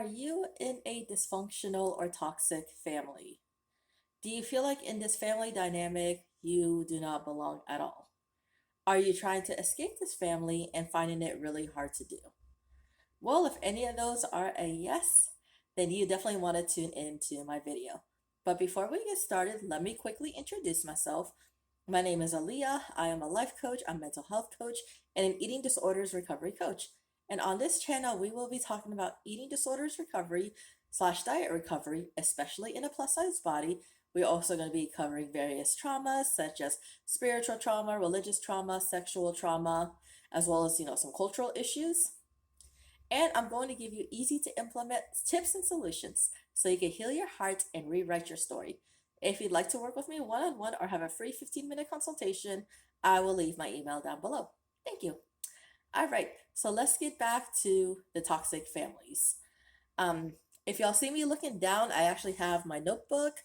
Are you in a dysfunctional or toxic family? Do you feel like in this family dynamic you do not belong at all? Are you trying to escape this family and finding it really hard to do? Well, if any of those are a yes, then you definitely want to tune into my video. But before we get started, let me quickly introduce myself. My name is Aaliyah. I am a life coach, a mental health coach, and an eating disorders recovery coach. And on this channel, we will be talking about eating disorders recovery slash diet recovery, especially in a plus size body. We're also going to be covering various traumas such as spiritual trauma, religious trauma, sexual trauma, as well as, some cultural issues. And I'm going to give you easy to implement tips and solutions so you can heal your heart and rewrite your story. If you'd like to work with me one on one or have a free 15-minute consultation, I will leave my email down below. Thank you. All right, so let's get back to the toxic families. Um, if y'all see me looking down, I actually have my notebook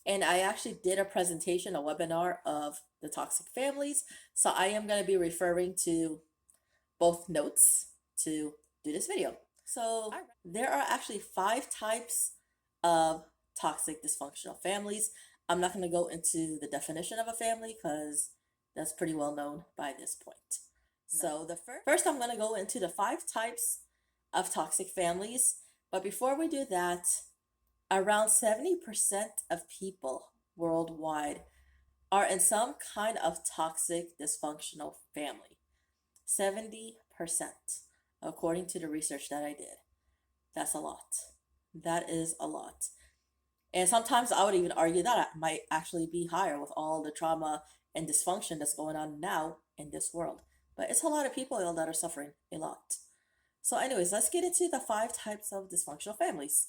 and I actually did a presentation, a webinar of the toxic families. So I am going to be referring to both notes to do this video. So there are actually 5 types of toxic dysfunctional families. I'm not going to go into the definition of a family because that's pretty well known by this point. So the first I'm going to go into the 5 types of toxic families. But before we do that, around 70% of people worldwide are in some kind of toxic dysfunctional family. 70%, according to the research that I did. That's a lot. That is a lot. And sometimes I would even argue that it might actually be higher with all the trauma and dysfunction that's going on now in this world. But it's a lot of people that are suffering a lot. So, anyways, let's get into the 5 types of dysfunctional families.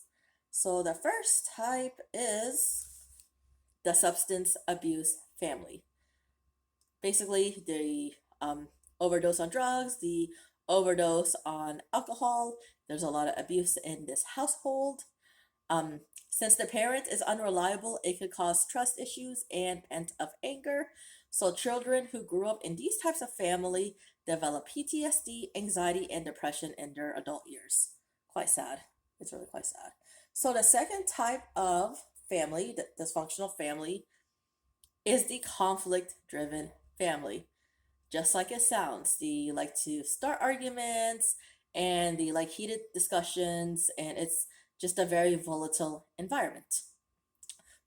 So, the first type is the substance abuse family. Basically, the overdose on drugs, the overdose on alcohol. There's a lot of abuse in this household. Since the parent is unreliable, it could cause trust issues and pent up anger. So children who grew up in these types of family develop PTSD, anxiety, and depression in their adult years. Quite sad. It's really quite sad. So the second type of family, the dysfunctional family, is the conflict-driven family. Just like it sounds, they like to start arguments and they like heated discussions, and it's just a very volatile environment.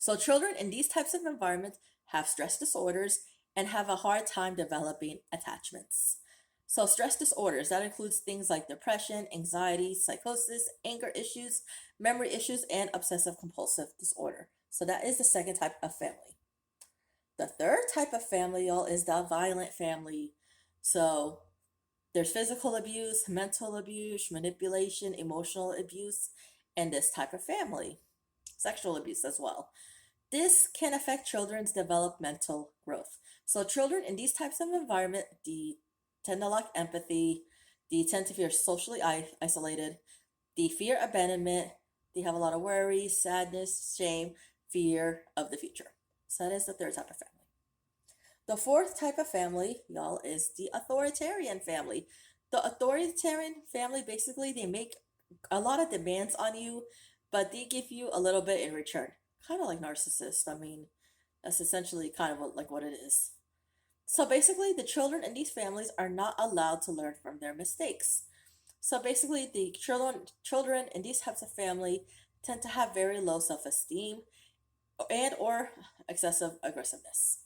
So, children in these types of environments have stress disorders and have a hard time developing attachments. So, stress disorders that includes things like depression, anxiety, psychosis, anger issues, memory issues, and obsessive compulsive disorder. So, that is the second type of family. The third type of family, y'all, is the violent family. So there's physical abuse, mental abuse, manipulation, emotional abuse, and this type of family. Sexual abuse as well. This can affect children's developmental growth. So children in these types of environment, they tend to lack empathy, they tend to feel socially isolated, they fear abandonment, they have a lot of worry, sadness, shame, fear of the future. So that is the third type of family. The fourth type of family, y'all, is the authoritarian family. The authoritarian family, basically, they make a lot of demands on you, but they give you a little bit in return. Kind of like narcissists. I mean, that's essentially kind of like what it is. So basically, the children in these families are not allowed to learn from their mistakes. So basically, the children in these types of family tend to have very low self-esteem and or excessive aggressiveness.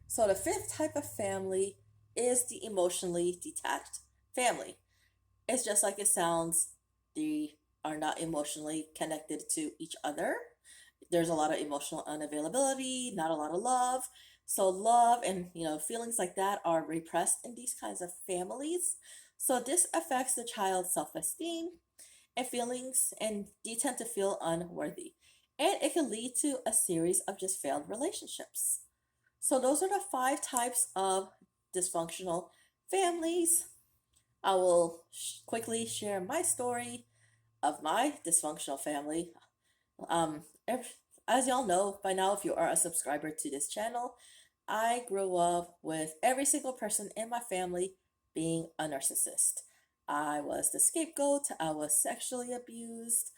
So the fifth type of family is the emotionally detached family. It's just like it sounds. They are not emotionally connected to each other. There's a lot of emotional unavailability, not a lot of love. So love and feelings like that are repressed in these kinds of families. So this affects the child's self-esteem and feelings, and they tend to feel unworthy. And it can lead to a series of just failed relationships. So those are the 5 types of dysfunctional families. I will quickly share my story of my dysfunctional family. Um, as y'all know by now, if you are a subscriber to this channel, I grew up with every single person in my family being a narcissist. I was the scapegoat. I was sexually abused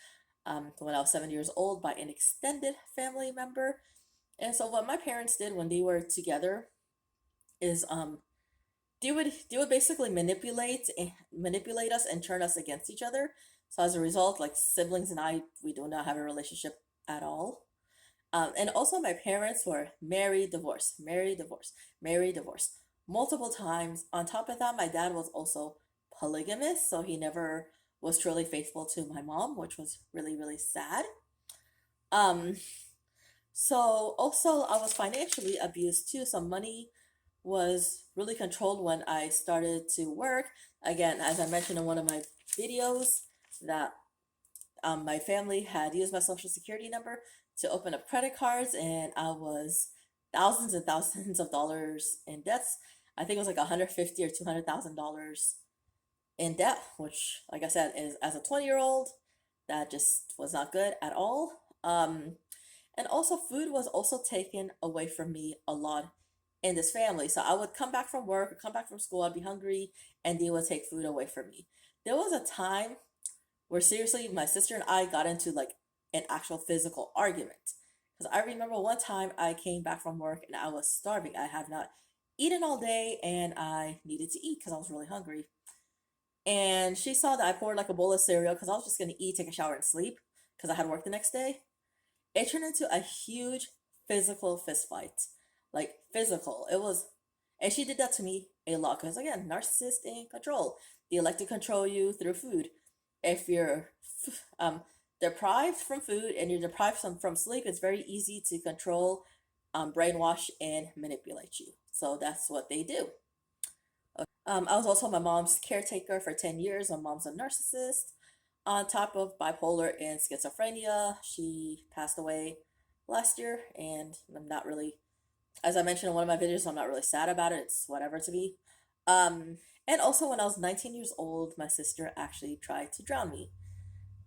when I was 7 years old by an extended family member. And so what my parents did when they were together is they would basically manipulate us and turn us against each other. So as a result, like siblings and I, we do not have a relationship at all. And also my parents were married, divorced, married, divorced, married, divorced multiple times. On top of that, my dad was also polygamous, so he never was truly faithful to my mom, which was really, really sad. Um, so also I was financially abused too. So money was really controlled when I started to work. Again, as I mentioned in one of my videos, that my family had used my social security number to open up credit cards, and I was thousands and thousands of dollars in debts. I think it was like 150 or $200,000 in debt, which, like I said, is as a 20-year-old, that just was not good at all. And also, food was also taken away from me a lot in this family. So I would come back from work or come back from school, I'd be hungry, and they would take food away from me. There was a time where seriously my sister and I got into like an actual physical argument. Because I remember one time I came back from work and I was starving. I have not eaten all day and I needed to eat because I was really hungry. And she saw that I poured like a bowl of cereal because I was just going to eat, take a shower, and sleep because I had work the next day. It turned into a huge physical fist fight. Like physical. It was, and she did that to me a lot because again, narcissist in control. They like to control you through food. If you're um, deprived from food and you're deprived from sleep, it's very easy to control, brainwash, and manipulate you. So that's what they do. I was also my mom's caretaker for 10 years. My mom's a narcissist. On top of bipolar and schizophrenia, she passed away last year, and I'm not really, as I mentioned in one of my videos, I'm not really sad about it. It's whatever to me. Um, and also, when I was 19 years old, my sister actually tried to drown me.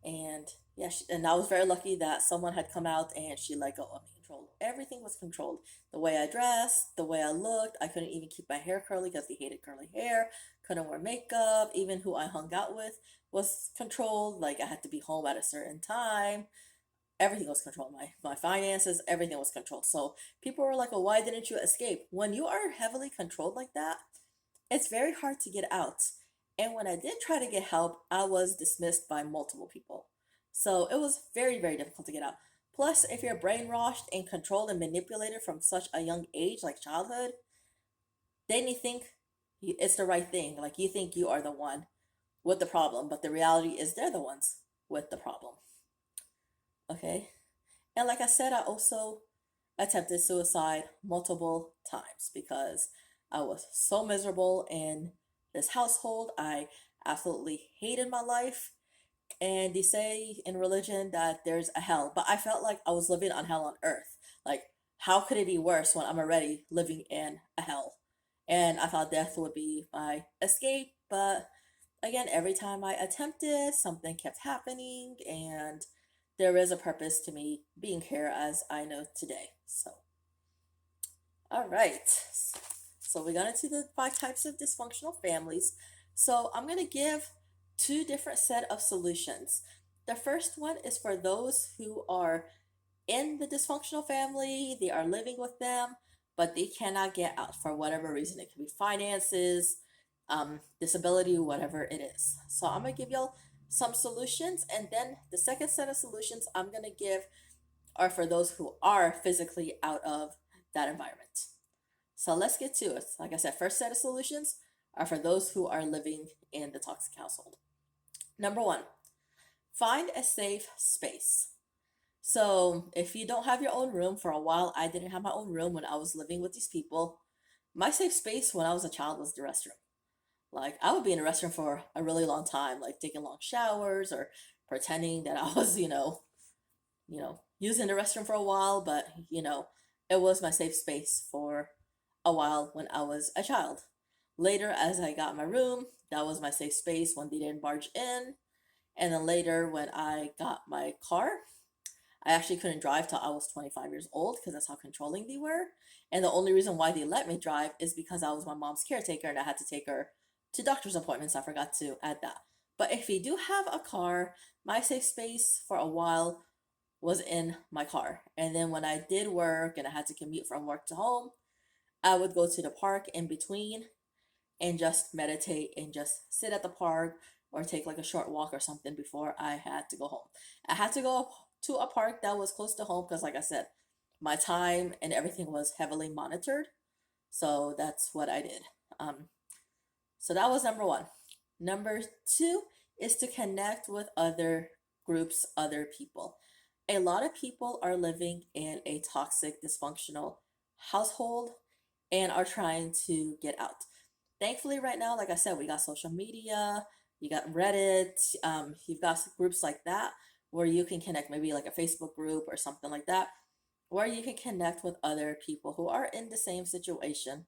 And yeah, and I was very lucky that someone had come out and she let go of me. Controlled. Everything was controlled. The way I dressed, the way I looked. I couldn't even keep my hair curly because they hated curly hair. Couldn't wear makeup. Even who I hung out with was controlled. Like I had to be home at a certain time. Everything was controlled. My finances, everything was controlled. So people were like, "Well, why didn't you escape?" When you are heavily controlled like that, it's very hard to get out. And when I did try to get help, I was dismissed by multiple people. So it was very, very difficult to get out. Plus, if you're brainwashed and controlled and manipulated from such a young age, like childhood, then you think it's the right thing. Like you think you are the one with the problem, but the reality is they're the ones with the problem. Okay? And like I said, I also attempted suicide multiple times because I was so miserable in this household. I absolutely hated my life. And they say in religion that there's a hell, but I felt like I was living on hell on earth. Like, how could it be worse when I'm already living in a hell? And I thought death would be my escape, but again, every time I attempted, something kept happening, and there is a purpose to me being here as I know today. So, all right. So we got into the 5 types of dysfunctional families. So I'm going to give 2 different set of solutions. The first one is for those who are in the dysfunctional family, they are living with them, but they cannot get out for whatever reason. It could be finances, disability, whatever it is. So I'm gonna give y'all some solutions, and then the second set of solutions I'm gonna give are for those who are physically out of that environment. So let's get to it. Like I said, first set of solutions are for those who are living in the toxic household. Number one, find a safe space. So if you don't have your own room, for a while I didn't have my own room when I was living with these people. My safe space when I was a child was the restroom. Like I would be in the restroom for a really long time, like taking long showers or pretending that I was, using the restroom for a while, but it was my safe space for a while when I was a child. Later, as I got my room, that was my safe space when they didn't barge in. And then later, when I got my car, I actually couldn't drive till I was 25 years old because that's how controlling they were. And the only reason why they let me drive is because I was my mom's caretaker and I had to take her to doctor's appointments. I forgot to add that. But if you do have a car, my safe space for a while was in my car. And then when I did work and I had to commute from work to home, I would go to the park in between and just meditate and just sit at the park or take like a short walk or something before I had to go home. I had to go to a park that was close to home because, like I said, my time and everything was heavily monitored. So that's what I did. Um, so that was number one. Number two is to connect with other groups, other people. A lot of people are living in a toxic, dysfunctional household and are trying to get out. Thankfully, right now, like I said, we got social media, you got Reddit, you've got groups like that where you can connect, maybe like a Facebook group or something like that, where you can connect with other people who are in the same situation,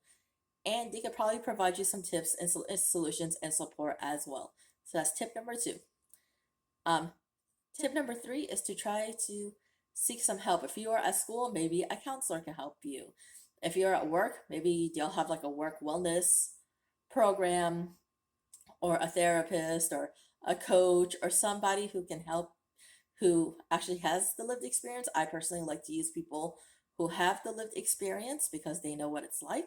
and they could probably provide you some tips and solutions and support as well. So that's tip number two. Um, Tip number three is to try to seek some help. If you are at school, maybe a counselor can help you. If you're at work, maybe they'll have like a work wellness program or a therapist or a coach or somebody who can help, who actually has the lived experience. I personally like to use people who have the lived experience because they know what it's like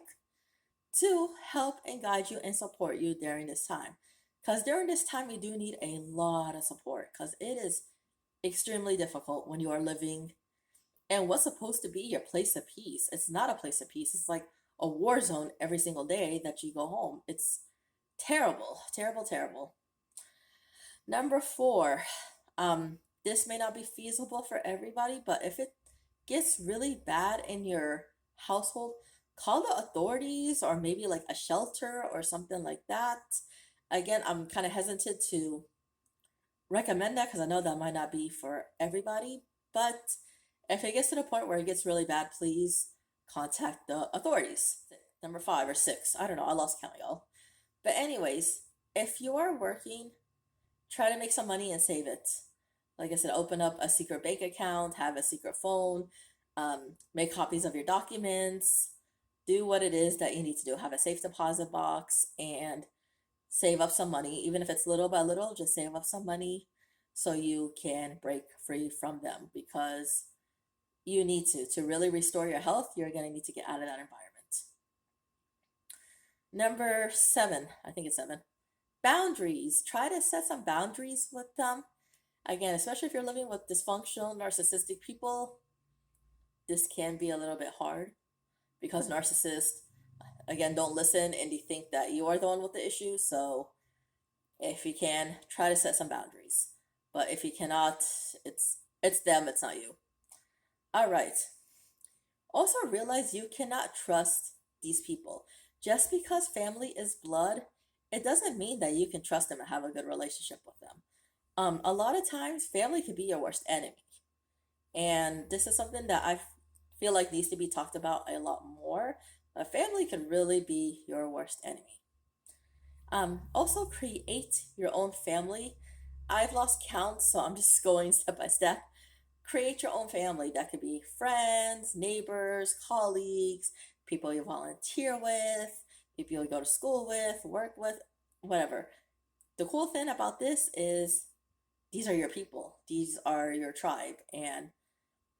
to help and guide you and support you during this time. Because during this time, you do need a lot of support because it is extremely difficult when you are living in what's supposed to be your place of peace. It's not a place of peace. It's like a war zone every single day that you go home. It's terrible, terrible, terrible. Number four, this may not be feasible for everybody, but if it gets really bad in your household, call the authorities or maybe like a shelter or something like that. Again, I'm kind of hesitant to recommend that because I know that might not be for everybody, but if it gets to the point where it gets really bad, please contact the authorities. Number five or six, I don't know, I lost count, y'all. But, anyways, if you are working, try to make some money and save it. Like I said, open up a secret bank account, have a secret phone, make copies of your documents, do what it is that you need to do. Have a safe deposit box and save up some money, even if it's little by little, just save up some money so you can break free from them because you need to really restore your health. You're going to need to get out of that environment. Number seven, I think it's seven, boundaries. Try to set some boundaries with them. Again, especially if you're living with dysfunctional, narcissistic people, this can be a little bit hard because narcissists, again, don't listen and they think that you are the one with the issue. So if you can, try to set some boundaries. But if you cannot, it's them, it's not you. All right. Also realize you cannot trust these people. Just because family is blood, it doesn't mean that you can trust them and have a good relationship with them. A lot of times, family can be your worst enemy. And this is something that I feel like needs to be talked about a lot more. A family can really be your worst enemy. Also, create your own family. I've lost count, so I'm just going step by step. Create your own family. That could be friends, neighbors, colleagues, people you volunteer with, people you go to school with, work with, whatever. The cool thing about this is these are your people, these are your tribe, and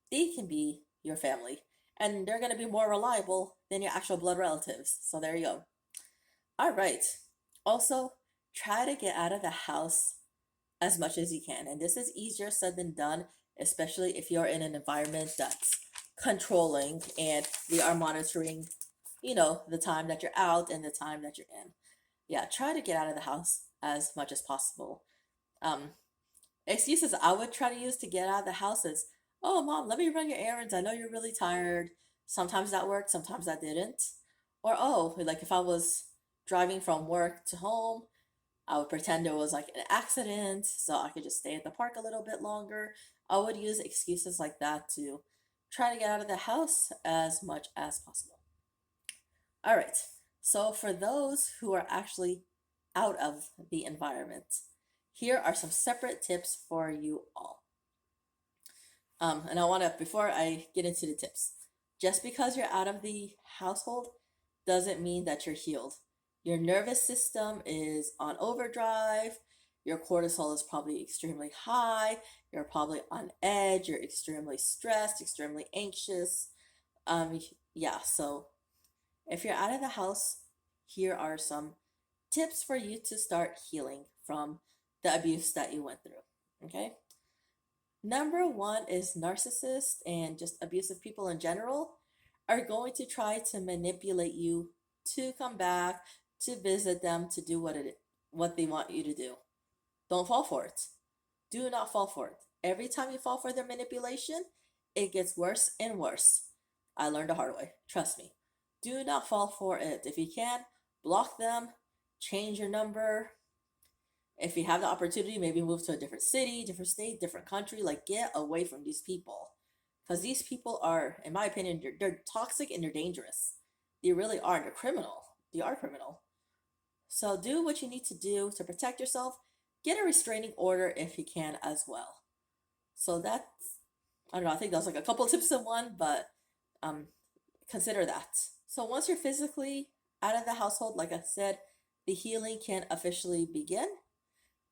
they can be your family. And they're going to be more reliable than your actual blood relatives. So there you go. All right. Also, try to get out of the house as much as you can. And this is easier said than done, especially if you're in an environment that's controlling and they are monitoring, the time that you're out and the time that you're in. Yeah, try to get out of the house as much as possible. Um, Excuses I would try to use to get out of the house is, oh, mom, let me run your errands. I know you're really tired. Sometimes that worked, sometimes that didn't. Or, oh, like if I was driving from work to home, I would pretend there was like an accident so I could just stay at the park a little bit longer. I would use excuses like that to try to get out of the house as much as possible. All right. So for those who are actually out of the environment, here are some separate tips for you all. And I want to, before I get into the tips, just because you're out of the household doesn't mean that you're healed. Your nervous system is on overdrive. Your cortisol is probably extremely high. You're probably on edge. You're extremely stressed, extremely anxious. Um, yeah, so if you're out of the house, here are some tips for you to start healing from the abuse that you went through. Okay. Number one is narcissists and just abusive people in general are going to try to manipulate you to come back, to visit them, to do what they want you to do. Don't fall for it. Do not fall for it. Every time you fall for their manipulation, it gets worse and worse. I learned the hard way. Trust me. Do not fall for it. If you can, block them, change your number. If you have the opportunity, maybe move to a different city, different state, different country. Like, get away from these people. Because these people are, in my opinion, they're toxic and they're dangerous. They really are. They're criminal. They are criminal. So do what you need to do to protect yourself. Get a restraining order if you can as well. So that's, I don't know, I think that was like a couple tips in one, but um, consider that. So once you're physically out of the household, like I said, the healing can officially begin.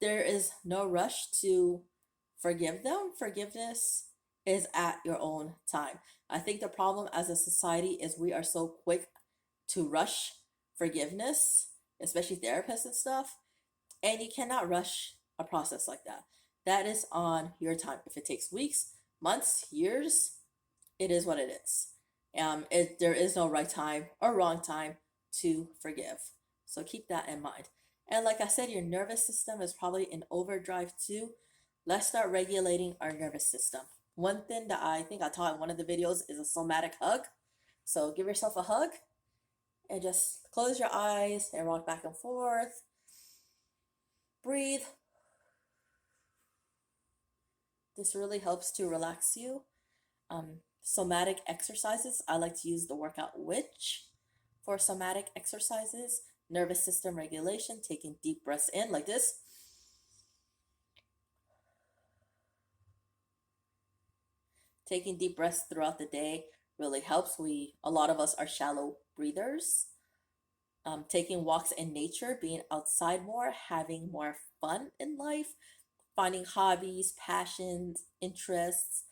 There is no rush to forgive them. Forgiveness is at your own time. I think the problem as a society is we are so quick to rush forgiveness, especially therapists and stuff, and you cannot rush a process like that. That is on your time. If it takes weeks, months, years, it is what it is. There is no right time or wrong time to forgive. So keep that in mind. And like I said, your nervous system is probably in overdrive too. Let's start regulating our nervous system. One thing that I think I taught in one of the videos is a somatic hug. So give yourself a hug and just close your eyes and rock back and forth. Breathe. This really helps to relax you. Somatic exercises, I like to use the workout witch for somatic exercises. Nervous system regulation, taking deep breaths in like this. Taking deep breaths throughout the day really helps. A lot of us are shallow breathers. Taking walks in nature, being outside more, having more fun in life, finding hobbies, passions, interests,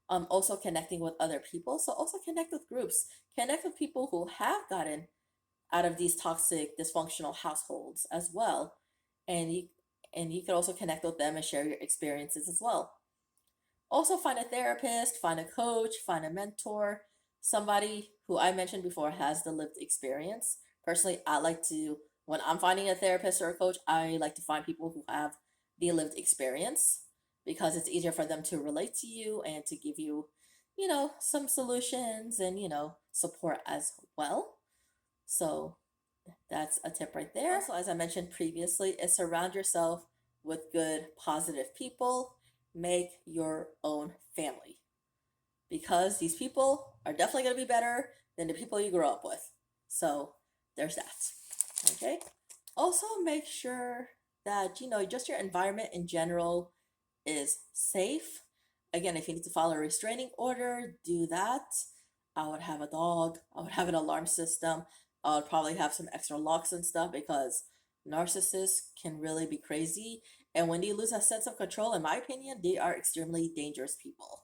also connecting with other people. So also connect with groups, connect with people who have gotten out of these toxic, dysfunctional households as well, and you can also connect with them and share your experiences as well. Also, find a therapist, find a coach, find a mentor, somebody who I mentioned before has the lived experience. Personally, I like to, when I'm finding a therapist or a coach, I like to find people who have the lived experience because it's easier for them to relate to you and to give you, some solutions and, support as well. So that's a tip right there. Also, as I mentioned previously, is surround yourself with good, positive people. Make your own family because these people are definitely going to be better than the people you grew up with. So there's that. Okay. Also, make sure that, just your environment in general is safe. Again, if you need to follow a restraining order, do that. I would have a dog. I would have an alarm system. I would probably have some extra locks and stuff because narcissists can really be crazy. And when they lose a sense of control, in my opinion, they are extremely dangerous people.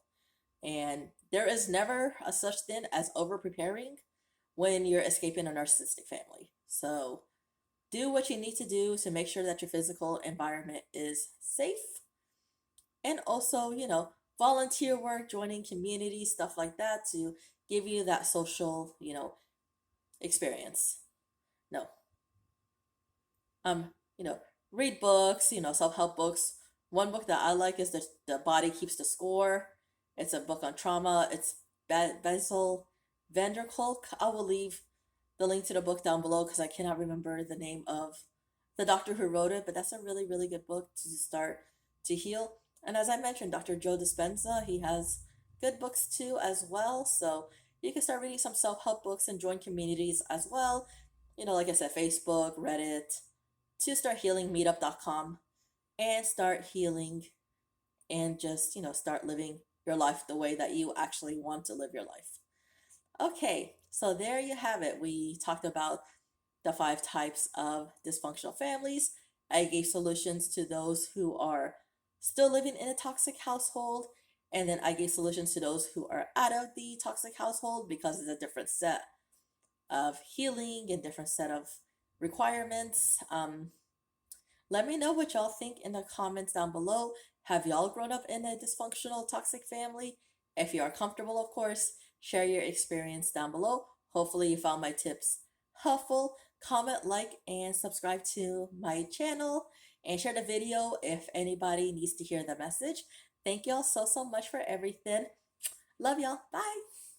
And there is never a such thing as over preparing when you're escaping a narcissistic family. So do what you need to do to make sure that your physical environment is safe. And also, volunteer work, joining communities, stuff like that to give you that social, experience. No. Um, you know, read books, self-help books. One book that I like is The Body Keeps the Score. It's a book on trauma. It's Basil Vanderkolk. I will leave the link to the book down below because I cannot remember the name of the doctor who wrote it, but that's a really, really good book to start to heal. And as I mentioned, Dr. Joe Dispenza, he has good books too as well. So you can start reading some self-help books and join communities as well. Like I said, Facebook, Reddit, to start healing, meetup.com, and start healing and just, start living your life the way that you actually want to live your life. Okay, so there you have it. We talked about the 5 types of dysfunctional families. I gave solutions to those who are still living in a toxic household. And then I gave solutions to those who are out of the toxic household because it's a different set of healing and different set of requirements. Let me know what y'all think in the comments down below. Have y'all grown up in a dysfunctional, toxic family? If you are comfortable, of course, share your experience down below. Hopefully, you found my tips helpful. Comment, like, and subscribe to my channel. And share the video if anybody needs to hear the message. Thank y'all so much for everything. Love y'all. Bye.